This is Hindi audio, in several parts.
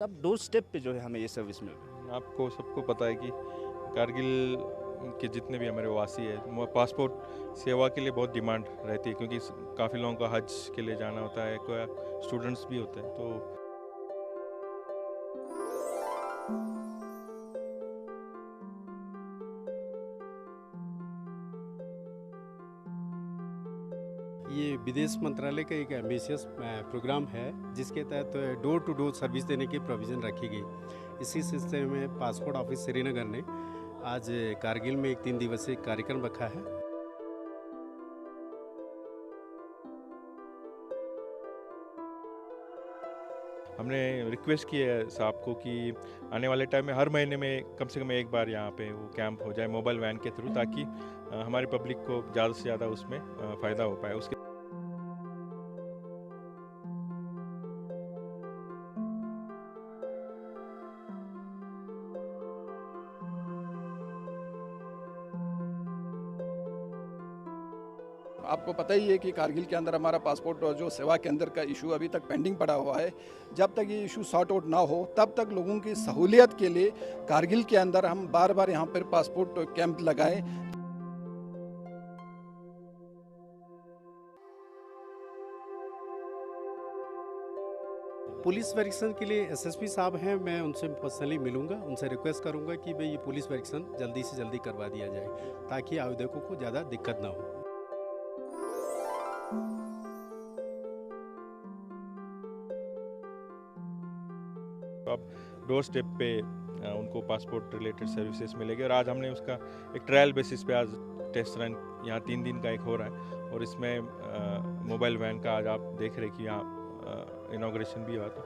अब डोर स्टेप पे जो है हमें ये सर्विस मिल रही है। आपको सबको पता है कि कारगिल के जितने भी हमारे वासी है वो पासपोर्ट सेवा के लिए बहुत डिमांड रहती है, क्योंकि काफ़ी लोगों को हज के लिए जाना होता है, कोई स्टूडेंट्स भी होते हैं। तो ये विदेश मंत्रालय का एक एम्बिशियस प्रोग्राम है जिसके तहत डोर टू डोर सर्विस देने की प्रोविज़न रखी गई। इसी सिलसिले में पासपोर्ट ऑफिस श्रीनगर ने आज कारगिल में एक 3 दिवसीय कार्यक्रम रखा है। हमने रिक्वेस्ट की है साहब को कि आने वाले टाइम में हर महीने में कम से कम एक बार यहाँ पे वो कैंप हो जाए मोबाइल वैन के थ्रू, ताकि हमारी पब्लिक को ज़्यादा से ज़्यादा उसमें फ़ायदा हो पाए। उसके आपको पता ही है कि कारगिल के अंदर हमारा पासपोर्ट जो सेवा केंद्र का इशू अभी तक पेंडिंग पड़ा हुआ है। जब तक ये इशू सॉर्ट आउट ना हो तब तक लोगों की सहूलियत के लिए कारगिल के अंदर हम बार बार यहाँ पर पासपोर्ट कैंप लगाएं। पुलिस वेरिफिकेशन के लिए एसएसपी साहब हैं, मैं उनसे पर्सनली मिलूंगा, उनसे रिक्वेस्ट करूंगा कि भाई ये पुलिस वेरिफिकेशन जल्दी से जल्दी करवा दिया जाए ताकि आवेदकों को ज़्यादा दिक्कत ना हो। तो अब डोर स्टेप पे उनको पासपोर्ट रिलेटेड सर्विसेज मिलेगी, और आज हमने उसका एक ट्रायल बेसिस पे आज टेस्ट रन यहाँ 3 दिन का एक हो रहा है, और इसमें मोबाइल वैन का आज आप देख रहे कि यहाँ इनॉग्रेशन भी हुआ। तो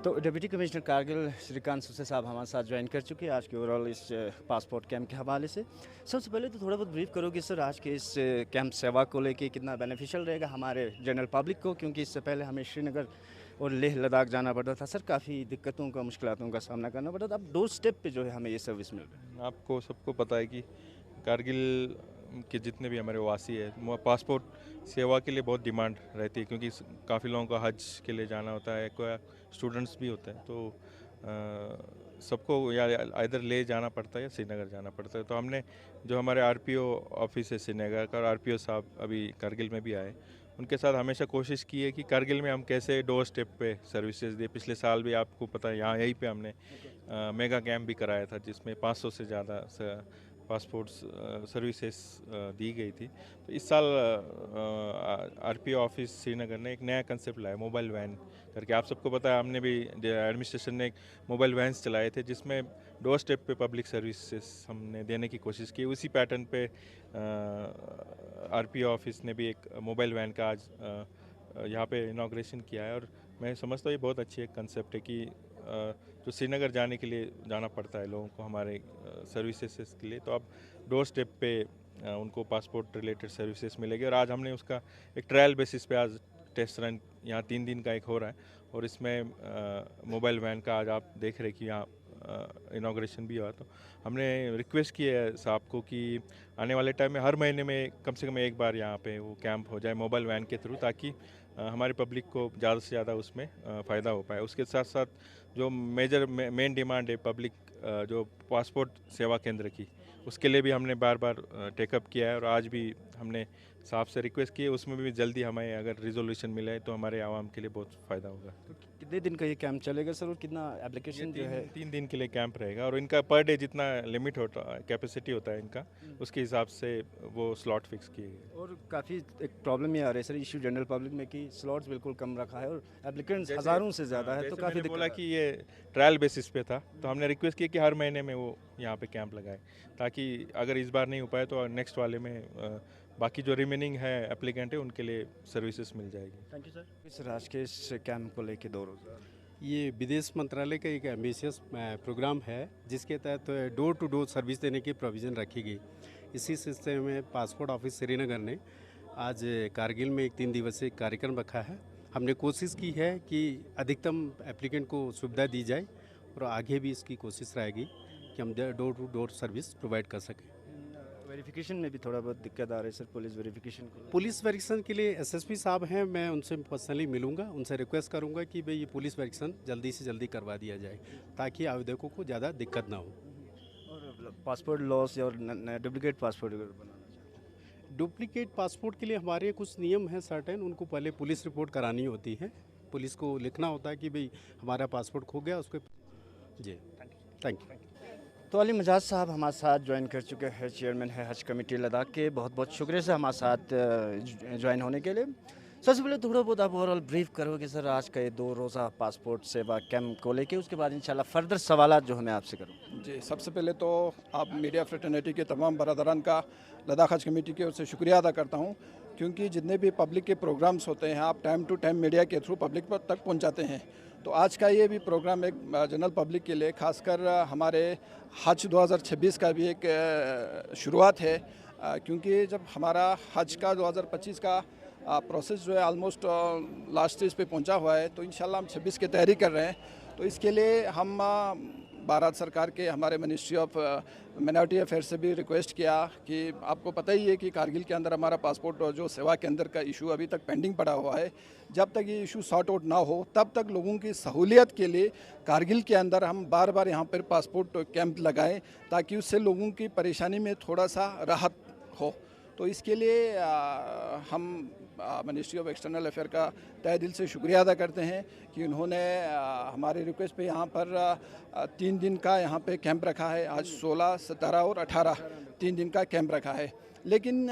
तो डिप्टी कमिश्नर कारगिल श्रीकांत सुसे साहब हमारे साथ ज्वाइन कर चुके हैं आज के ओवरऑल इस पासपोर्ट कैंप के हवाले से। सबसे पहले तो थोड़ा बहुत ब्रीफ करोगे सर, आज के इस कैंप सेवा को लेके कितना बेनिफिशियल रहेगा हमारे जनरल पब्लिक को, क्योंकि इससे पहले हमें श्रीनगर और लेह लद्दाख जाना पड़ता था सर, काफ़ी दिक्कतों का मुश्किलों का सामना करना पड़ता था। अब डोर स्टेप पे जो है हमें ये सर्विस मिल रही है। आपको सबको पता है कि कारगिल के जितने भी हमारे वासी है वो पासपोर्ट सेवा के लिए बहुत डिमांड रहती है, क्योंकि काफ़ी लोगों को हज के लिए जाना होता है, कोई स्टूडेंट्स भी होते हैं। तो सबको या इधर ले जाना पड़ता है या श्रीनगर जाना पड़ता है। तो हमने जो हमारे आरपीओ ऑफिस है श्रीनगर का, और आरपीओ साहब अभी कारगिल में भी आए, उनके साथ हमेशा कोशिश की है कि कारगिल में हम कैसे डोर स्टेप पे सर्विसेज दें। पिछले साल भी आपको पता है यहाँ यहीं पे हमने मेगा कैंप भी कराया था, जिसमें 500 से ज़्यादा पासपोर्ट सर्विसेज दी गई थी। तो इस साल आरपीओ ऑफिस श्रीनगर ने एक नया कंसेप्ट लाया, मोबाइल वैन करके। आप सबको पता है, हमने भी एडमिनिस्ट्रेशन ने एक मोबाइल वैन्स चलाए थे, जिसमें डोर स्टेप पे पब्लिक सर्विसेज हमने देने की कोशिश की। उसी पैटर्न पे आरपीओ ऑफिस ने भी एक मोबाइल वैन का आज यहाँ पे इनाग्रेशन किया है। और मैं समझता हूँ ये बहुत अच्छी एक कंसेप्ट है कि जो श्रीनगर जाने के लिए जाना पड़ता है लोगों को हमारे सर्विसेज के लिए, तो अब डोर स्टेप पे उनको पासपोर्ट रिलेटेड सर्विसेज मिलेगी। और आज हमने उसका एक ट्रायल बेसिस पे आज टेस्ट रन यहाँ 3 दिन का एक हो रहा है, और इसमें मोबाइल वैन का आज आप देख रहे कि यहाँ इनाग्रेशन भी हुआ। तो हमने रिक्वेस्ट की है साहब को कि आने वाले टाइम में हर महीने में कम से कम एक बार यहाँ पे वो कैंप हो जाए मोबाइल वैन के थ्रू, ताकि हमारी पब्लिक को ज़्यादा से ज़्यादा उसमें फ़ायदा हो पाए। उसके साथ साथ जो मेन डिमांड है पब्लिक जो पासपोर्ट सेवा केंद्र की, उसके लिए भी हमने बार बार टेकअप किया है। और आज भी हमने साहब से रिक्वेस्ट की है, उसमें भी जल्दी हमें अगर रिजोल्यूशन मिले तो हमारे आवाम के लिए बहुत फ़ायदा होगा। तो कितने दिन का ये कैंप चलेगा सर, और कितना एप्लीकेशन जो है? 3 दिन के लिए कैंप रहेगा, और इनका पर डे जितना लिमिट होता है, कैपेसिटी होता है इनका, उसके हिसाब से वो स्लॉट फिक्स किए गए। और काफ़ी एक प्रॉब्लम ये आ रही है सर इशू जनरल पब्लिक में कि स्लॉट्स बिल्कुल कम रखा है और एप्लीकेंट्स हज़ारों से ज़्यादा है, तो काफ़ी बोला कि ये ट्रायल बेसिस पे था, तो हमने रिक्वेस्ट की कि हर महीने में वो यहाँ पे कैंप लगाए, ताकि अगर इस बार नहीं हो पाए तो नेक्स्ट वाले में बाकी जो रिमेनिंग है एप्लीकेंट है उनके लिए सर्विसेज मिल जाएगी। Thank you sir. सर आज के इस कैंप को लेके 2 रोज़ा ये विदेश मंत्रालय का एक एम्बिशियस प्रोग्राम है, जिसके तहत डोर टू डोर सर्विस देने की प्रोविज़न रखी गई। इसी सिलसिले में पासपोर्ट ऑफिस श्रीनगर ने आज कारगिल में एक 3 दिवसीय कार्यक्रम रखा है। हमने कोशिश की है कि अधिकतम एप्लीकेंट को सुविधा दी जाए, और आगे भी इसकी कोशिश रहेगी कि हम door to door service provide कर सकें। वेरिफिकेशन में भी थोड़ा बहुत दिक्कत आ रही है सर, पुलिस वेरिफिकेशन को। पुलिस वेरिफिकेशन के लिए एसएसपी साहब हैं, मैं उनसे पर्सनली मिलूंगा, उनसे रिक्वेस्ट करूंगा कि भाई ये पुलिस वेरिफिकेशन जल्दी से जल्दी करवा दिया जाए, ताकि आवेदकों को ज़्यादा दिक्कत ना हो। और पासपोर्ट लॉस और डुप्लीकेट पासपोर्ट बनाना चाहिए। डुप्लीकेट पासपोर्ट के लिए हमारे कुछ नियम हैं सर्टेन, उनको पहले पुलिस रिपोर्ट करानी होती है, पुलिस को लिखना होता है कि भाई हमारा पासपोर्ट खो गया उसको। जी थैंक यू। तो अली मजाज साहब हमारे साथ ज्वाइन कर चुके हैं, चेयरमैन है हज कमेटी लद्दाख के। बहुत बहुत शुक्रिया सर हमारे साथ ज्वाइन होने के लिए। सबसे पहले थोड़ा बहुत आप ओवरऑल ब्रीफ करोगे सर आज का ये 2 रोज़ा पासपोर्ट सेवा कैंप को लेके, उसके बाद इंशाल्लाह फर्दर सवालात जो हमें आपसे करूँ। जी, सबसे पहले तो आप मीडिया फ्रेटर्निटी के तमाम बरादरान का लद्दाख हज कमेटी की ओर से शुक्रिया अदा करता हूँ, क्योंकि जितने भी पब्लिक के प्रोग्राम्स होते हैं आप टाइम टू टाइम मीडिया के थ्रू पब्लिक पर तक पहुँचाते हैं। तो आज का ये भी प्रोग्राम एक जनरल पब्लिक के लिए, खासकर हमारे हज 2026 का भी एक शुरुआत है, क्योंकि जब हमारा हज का 2025 का प्रोसेस जो है ऑलमोस्ट लास्ट स्टेज पे पहुंचा हुआ है, तो इंशाल्लाह हम 26 की तैयारी कर रहे हैं। तो इसके लिए हम भारत सरकार के हमारे मिनिस्ट्री ऑफ माइनॉरिटी अफेयर्स से भी रिक्वेस्ट किया कि आपको पता ही है कि कारगिल के अंदर हमारा पासपोर्ट जो सेवा के अंदर का इशू अभी तक पेंडिंग पड़ा हुआ है। जब तक ये इशू सॉर्ट आउट ना हो तब तक लोगों की सहूलियत के लिए कारगिल के अंदर हम बार बार यहाँ पर पासपोर्ट कैंप लगाएं, ताकि उससे लोगों की परेशानी में थोड़ा सा राहत हो। तो इसके लिए हम मिनिस्ट्री ऑफ एक्सटर्नल अफेयर का तहे दिल से शुक्रिया अदा करते हैं कि उन्होंने हमारे रिक्वेस्ट पे यहाँ पर 3 दिन का यहाँ पे कैंप रखा है। आज 16, 17 और 18 3 दिन का कैंप रखा है। लेकिन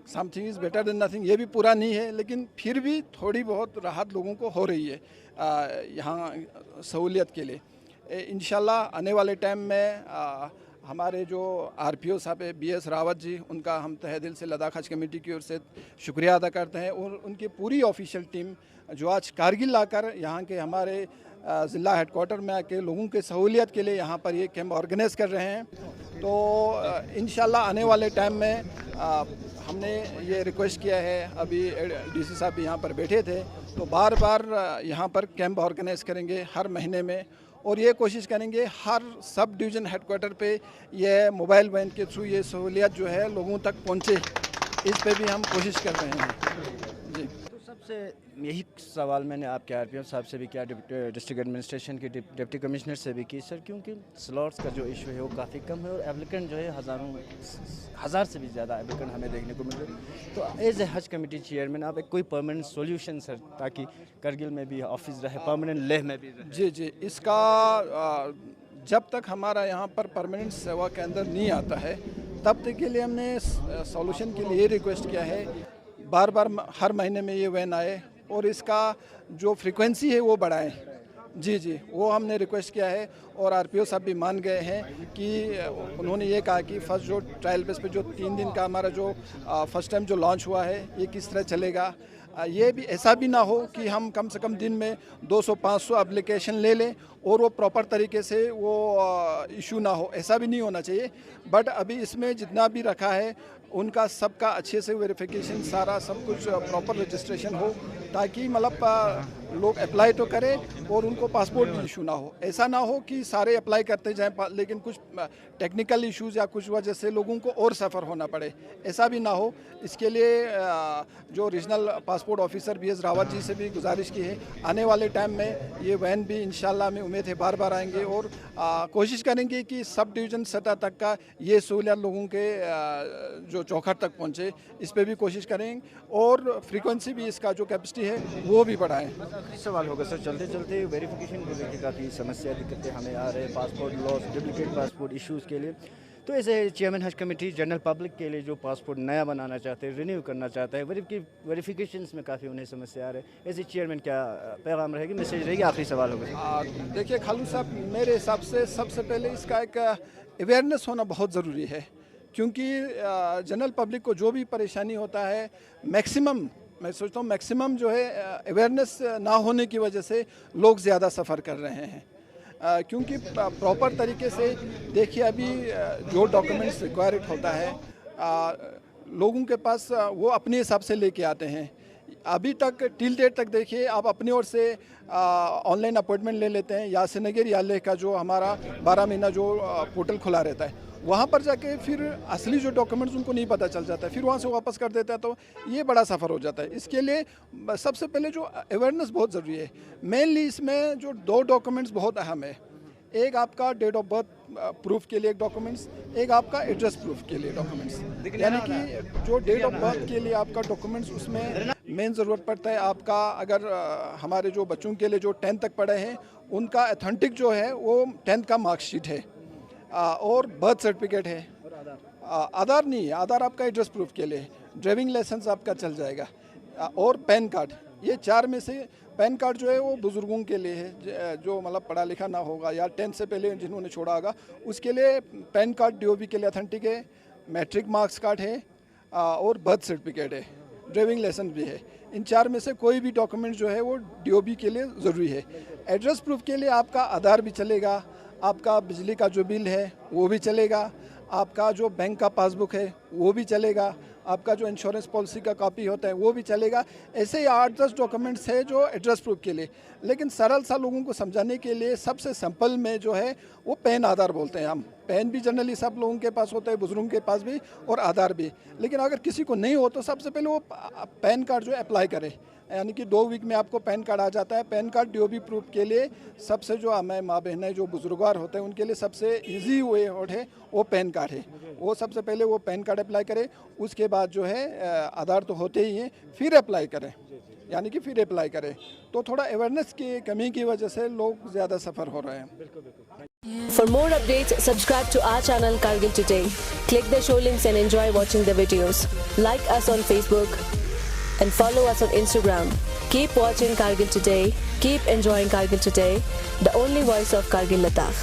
something is better than nothing, ये भी पूरा नहीं है, लेकिन फिर भी थोड़ी बहुत राहत लोगों को हो रही है यहाँ सहूलियत के लिए। इंशाल्लाह आने वाले टाइम में हमारे जो आरपीओ साहब है BS रावत जी, उनका हम तहे दिल से लद्दाख हज कमेटी की ओर से शुक्रिया अदा करते हैं, और उनकी पूरी ऑफिशियल टीम जो आज कारगिल लाकर यहाँ के हमारे ज़िला हेडक्वार्टर में आके लोगों के सहूलियत के लिए यहाँ पर ये कैंप ऑर्गेनाइज कर रहे हैं। तो इंशाल्लाह आने वाले टाइम में हमने ये रिक्वेस्ट किया है, अभी DC साहब भी यहाँ पर बैठे थे, तो बार बार यहाँ पर कैंप ऑर्गेनाइज करेंगे हर महीने में, और ये कोशिश करेंगे हर सब डिवीज़न हेडक्वार्टर पे ये मोबाइल वैन के थ्रू ये सहूलियत जो है लोगों तक पहुँचे, इस पे भी हम कोशिश कर रहे हैं। जी, तो सबसे यही सवाल मैंने आपके आरपीएफ साहब से भी किया, डिस्ट्रिक्ट एडमिनिस्ट्रेशन के डिप्टी कमिश्नर से भी की सर, क्योंकि स्लॉट्स का जो इशू है वो काफ़ी कम है और एप्लीकेंट जो है हज़ार से भी ज़्यादा एप्लीकेंट हमें देखने को मिल रहे हैं। तो एज ए हज कमेटी चेयरमैन आप एक कोई परमानेंट सोल्यूशन सर, ताकि करगिल में भी ऑफिस रहे, परमानेंट लेह में भी रहे। जी, इसका जब तक हमारा यहाँ पर परमानेंट सेवा के अंदर नहीं आता है तब तक के लिए हमने सॉल्यूशन के लिए रिक्वेस्ट किया है बार बार हर महीने में ये वैन आए, और इसका जो फ्रीक्वेंसी है वो बढ़ाएं। जी, वो हमने रिक्वेस्ट किया है, और आरपीओ साहब भी मान गए हैं कि उन्होंने ये कहा कि फर्स्ट जो ट्रायल बेस पे जो 3 दिन का हमारा जो फर्स्ट टाइम जो लॉन्च हुआ है ये किस तरह चलेगा। ये भी ऐसा भी ना हो कि हम कम से कम दिन में 200-500 एप्लीकेशन ले लें और वो प्रॉपर तरीके से वो इशू ना हो, ऐसा भी नहीं होना चाहिए। बट अभी इसमें जितना भी रखा है उनका सबका अच्छे से वेरिफिकेशन, सारा सब कुछ प्रॉपर रजिस्ट्रेशन हो, ताकि मतलब लोग अप्लाई तो करें और उनको पासपोर्ट भी इशू ना हो। ऐसा ना हो कि सारे अप्लाई करते जाएं लेकिन कुछ टेक्निकल इश्यूज़ या कुछ वजह से लोगों को और सफ़र होना पड़े, ऐसा भी ना हो। इसके लिए जो regional passport officer BS Rawat ji से भी गुजारिश की है, आने वाले टाइम में ये वैन भी इंशाल्लाह में उम्मीद है बार बार आएंगे और कोशिश करेंगे कि सब डिवीज़न सतह तक का ये सहूलियत लोगों के जो चौखट तक पहुँचे, इस पर भी कोशिश करेंगे और फ्रीक्वेंसी भी इसका जो कैपेसिटी है वो भी बढ़ाएँ। आखिरी सवाल होगा सर, चलते चलते वेरिफिकेशन को लेकर काफ़ी समस्या दिक्कतें हमें आ रहे हैं, passport loss, duplicate passport issues के लिए। तो ऐसे चेयरमैन हज कमेटी जनरल पब्लिक के लिए जो पासपोर्ट नया बनाना चाहते हैं, रिन्यू करना चाहता है, वेरिफिकेशंस में काफ़ी उन्हें समस्या आ रही है, ऐसे चेयरमैन क्या पैगाम रहेगी, मैसेज रहेगी? आखिरी सवाल होगा। देखिए खालू साहब, मेरे हिसाब से सबसे पहले इसका एक अवेयरनेस होना बहुत ज़रूरी है, क्योंकि जनरल पब्लिक को जो भी परेशानी होता है, मैक्सिमम मैं सोचता हूँ मैक्सिमम जो है अवेयरनेस ना होने की वजह से लोग ज़्यादा सफ़र कर रहे हैं। क्योंकि प्रॉपर तरीके से देखिए अभी जो डॉक्यूमेंट्स रिक्वायर्ड होता है लोगों के पास वो अपने हिसाब से लेके आते हैं। अभी तक टिल डेट तक देखिए आप अपनी ओर से ऑनलाइन अपॉइंटमेंट ले लेते हैं, या श्रीनगर याले का जो हमारा 12 महीना जो पोर्टल खुला रहता है, वहाँ पर जाके फिर असली जो डॉक्यूमेंट्स उनको नहीं पता चल जाता है, फिर वहाँ से वापस कर देता है, तो ये बड़ा सफ़र हो जाता है। इसके लिए सबसे पहले जो अवेयरनेस बहुत ज़रूरी है। मेनली इसमें जो 2 डॉक्यूमेंट्स बहुत अहम है, एक आपका डेट ऑफ बर्थ प्रूफ के लिए एक डॉक्यूमेंट्स, एक आपका एड्रेस प्रूफ के लिए डॉक्यूमेंट्स। यानी कि जो डेट ऑफ बर्थ के लिए आपका डॉक्यूमेंट्स, उसमें मेन ज़रूरत पड़ता है आपका, अगर हमारे जो बच्चों के लिए जो 10th तक पढ़े हैं उनका ऑथेंटिक जो है वो 10th का मार्कशीट है और बर्थ सर्टिफिकेट है। आधार नहीं है, आधार आपका एड्रेस प्रूफ के लिए, ड्राइविंग लाइसेंस आपका चल जाएगा और पैन कार्ड। ये 4 में से पैन कार्ड जो है वो बुज़ुर्गों के लिए है, जो मतलब पढ़ा लिखा ना होगा या 10th से पहले जिन्होंने छोड़ा होगा, उसके लिए पैन कार्ड DOB के लिए ऑथेंटिक है, मैट्रिक मार्क्स कार्ड है और बर्थ सर्टिफिकेट है, ड्राइविंग लाइसेंस भी है। इन 4 में से कोई भी डॉक्यूमेंट जो है वो DOB के लिए ज़रूरी है। एड्रेस प्रूफ के लिए आपका आधार भी चलेगा, आपका बिजली का जो बिल है वो भी चलेगा, आपका जो बैंक का पासबुक है वो भी चलेगा, आपका जो इंश्योरेंस पॉलिसी का कॉपी होता है वो भी चलेगा। ऐसे ही 8-10 डॉक्यूमेंट्स है जो एड्रेस प्रूफ के लिए। लेकिन सरल सा लोगों को समझाने के लिए सबसे सिंपल में जो है वो पैन आधार बोलते हैं हम। पैन भी जनरली सब लोगों के पास होता है, बुजुर्गों के पास भी, और आधार भी। लेकिन अगर किसी को नहीं हो तो सबसे पहले वो पैन कार्ड जो है अप्लाई करे, यानी कि 2 वीक में आपको पैन कार्ड आ जाता है। पैन कार्ड DOB प्रूफ के लिए सबसे जो हमें माँ बहनें जो बुजुर्गवार होते हैं उनके लिए सबसे इजी वे है वो पैन कार्ड है। वो सबसे पहले वो पैन कार्ड अप्लाई करें, उसके बाद जो है आधार तो होते ही हैं, फिर अप्लाई करें, यानी कि फिर अप्लाई करें। तो थोड़ा अवेयरनेस की कमी की वजह से लोग ज़्यादा सफ़र हो रहे हैं। For more updates, subscribe to our channel Kargil Today. Click the show links and enjoy watching the videos. Like us on Facebook and follow us on Instagram. Keep watching Kargil Today. Keep enjoying Kargil Today, the only voice of Kargil Ladakh.